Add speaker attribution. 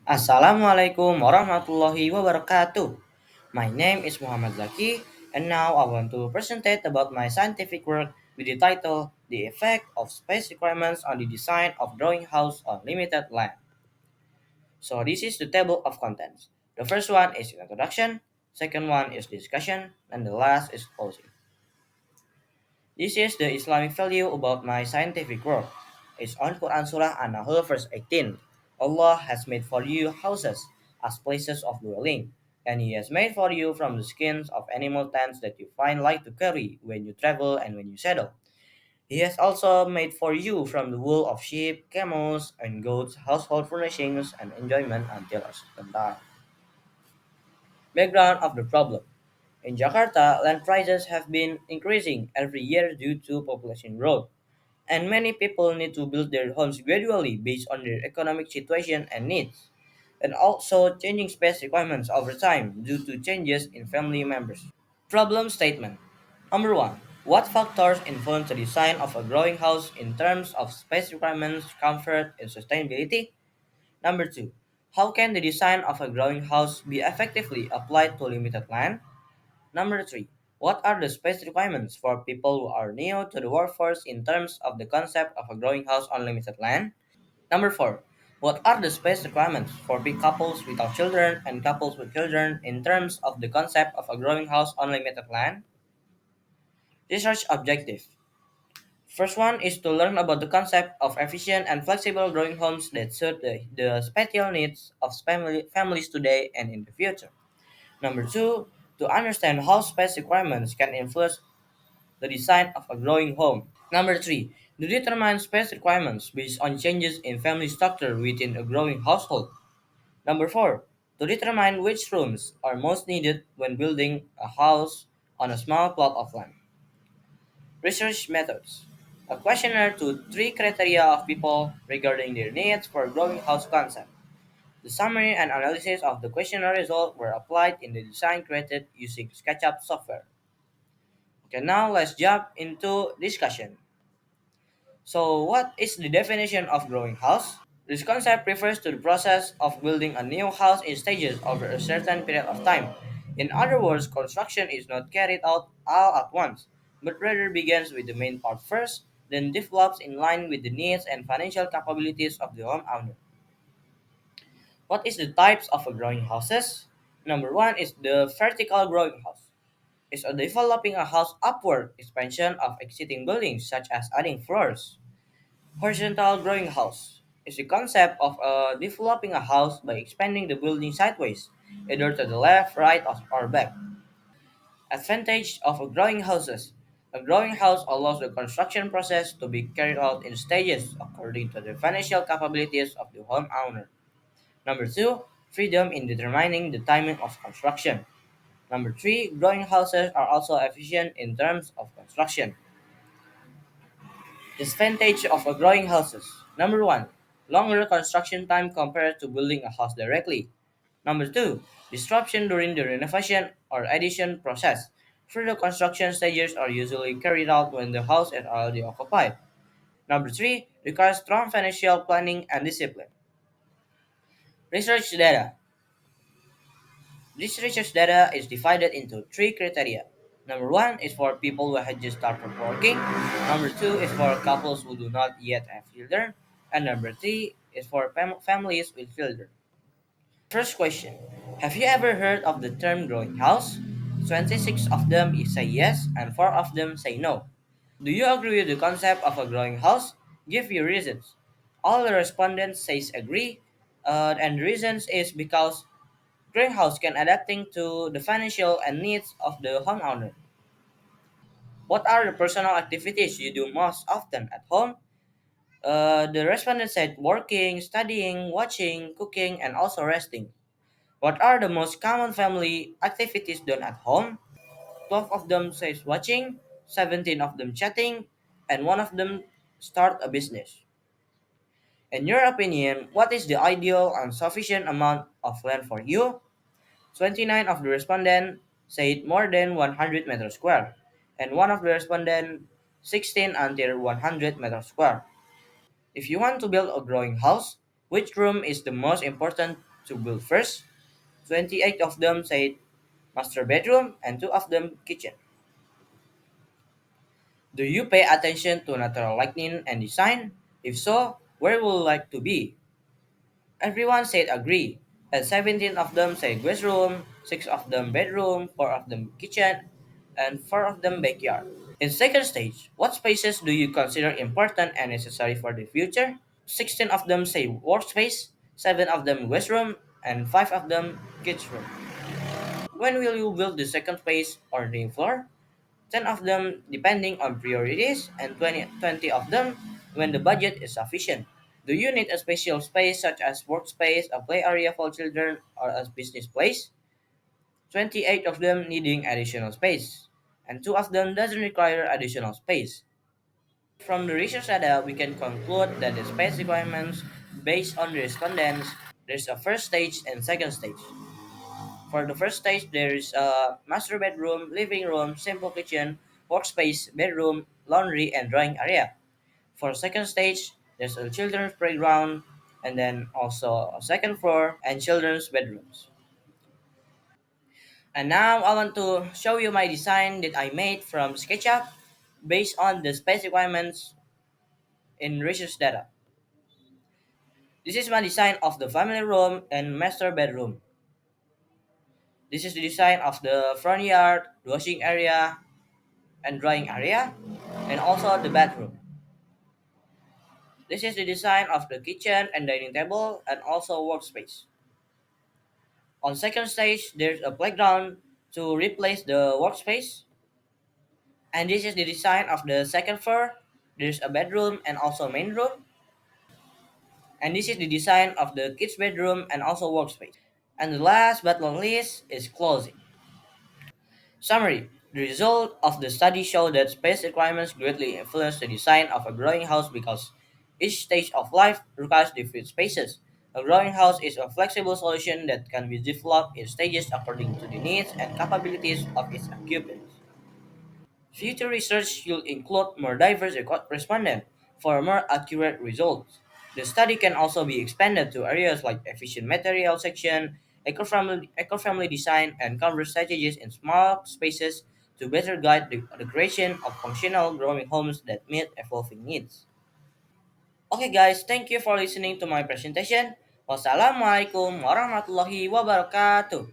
Speaker 1: Assalamualaikum warahmatullahi wabarakatuh. My name is Mohammad Zaky, and now I want to present about my scientific work with the title The Effect of Space Requirements on the Design of Drawing House on Limited Land. So this is the table of contents. The first one is introduction, second one is discussion, and the last is closing. This is the Islamic value about my scientific work. It's on Quran Surah An-Nahl verse 18. Allah has made for you houses as places of dwelling, and He has made for you from the skins of animal tents that you find light to carry when you travel and when you settle. He has also made for you from the wool of sheep, camels, and goats household furnishings and enjoyment until a certain time. Background of the problem. In Jakarta, land prices have been increasing every year due to population growth, and many people need to build their homes gradually based on their economic situation and needs, and also changing space requirements over time due to changes in family members. Problem statement. Number 1. What factors influence the design of a growing house in terms of space requirements, comfort, and sustainability? Number 2. How can the design of a growing house be effectively applied to limited land? Number 3. What are the space requirements for people who are new to the workforce in terms of the concept of a growing house on limited land? Number 4. What are the space requirements for big couples without children and couples with children in terms of the concept of a growing house on limited land? Research objective. First one is to learn about the concept of efficient and flexible growing homes that suit the spatial needs of families today and in the future. Number two, to understand how space requirements can influence the design of a growing home. Number three, to determine space requirements based on changes in family structure within a growing household. Number four, to determine which rooms are most needed when building a house on a small plot of land. Research methods. A questionnaire to three criteria of people regarding their needs for a growing house concept. The summary and analysis of the questionnaire results were applied in the design created using SketchUp software. Okay, now let's jump into discussion. So, what is the definition of growing house? This concept refers to the process of building a new house in stages over a certain period of time. In other words, construction is not carried out all at once, but rather begins with the main part first, then develops in line with the needs and financial capabilities of the homeowner. What is the types of a growing houses? Number one is the vertical growing house. It's a developing a house upward expansion of existing buildings, such as adding floors. Horizontal growing house is the concept of developing a house by expanding the building sideways, either to the left, right, or back. Advantage of a growing houses. A growing house allows the construction process to be carried out in stages according to the financial capabilities of the homeowner. Number two, freedom in determining the timing of construction. Number three, growing houses are also efficient in terms of construction. Disadvantage of a growing houses. Number one, longer construction time compared to building a house directly. Number two, disruption during the renovation or addition process. Further construction stages are usually carried out when the house is already occupied. Number three, requires strong financial planning and discipline. Research data. This research data is divided into three criteria. Number one is for people who had just started working. Number two is for couples who do not yet have children. And number three is for families with children. First question. Have you ever heard of the term growing house? 26 of them say yes and 4 of them say no. Do you agree with the concept of a growing house? Give your reasons. All the respondents says agree, and the reasons is because greenhouse can adapting to the financial and needs of the homeowner. What are the personal activities you do most often at home? The respondent said working, studying, watching, cooking, and also resting. What are the most common family activities done at home? 12 of them says watching, 17 of them chatting, and one of them start a business. In your opinion, what is the ideal and sufficient amount of land for you? 29 of the respondents said more than 100 meters square, and one of the respondents 16 until 100 meters square. If you want to build a growing house, which room is the most important to build first. 28 of them said master bedroom and 2 of them kitchen. Do you pay attention to natural lighting and design? If so, where would you like to be? Everyone said agree, and 17 of them said guest room, 6 of them bedroom, 4 of them kitchen, and 4 of them backyard. In second stage, what spaces do you consider important and necessary for the future? 16 of them say workspace, 7 of them guest room, and 5 of them kids room. When will you build the second phase or the floor? 10 of them depending on priorities, and 20 of them when the budget is sufficient. Do you need a special space such as workspace, a play area for children, or a business place? 28 of them needing additional space, and 2 of them doesn't require additional space. From the research data, we can conclude that the space requirements based on the respondents, there's a first stage and second stage. For the first stage, there is a master bedroom, living room, simple kitchen, workspace, bedroom, laundry, and drawing area. For second stage, there's a children's playground, and then also a second floor and children's bedrooms. And now I want to show you my design that I made from SketchUp based on the space requirements in research data. This is my design of the family room and master bedroom. This is the design of the front yard, washing area, and drying area, and also the bathroom. This is the design of the kitchen and dining table and also workspace. On second stage, there's a playground to replace the workspace. And this is the design of the second floor. There's a bedroom and also main room. And this is the design of the kids' bedroom and also workspace. And the last but not least is closing. Summary. The result of the study showed that space requirements greatly influence the design of a growing house because each stage of life requires different spaces. A growing house is a flexible solution that can be developed in stages according to the needs and capabilities of its occupants. Future research should include more diverse respondents for more accurate results. The study can also be expanded to areas like efficient material section, eco-friendly design, and converse strategies in small spaces to better guide the creation of functional growing homes that meet evolving needs. Okay guys, thank you for listening to my presentation. Wassalamualaikum warahmatullahi wabarakatuh.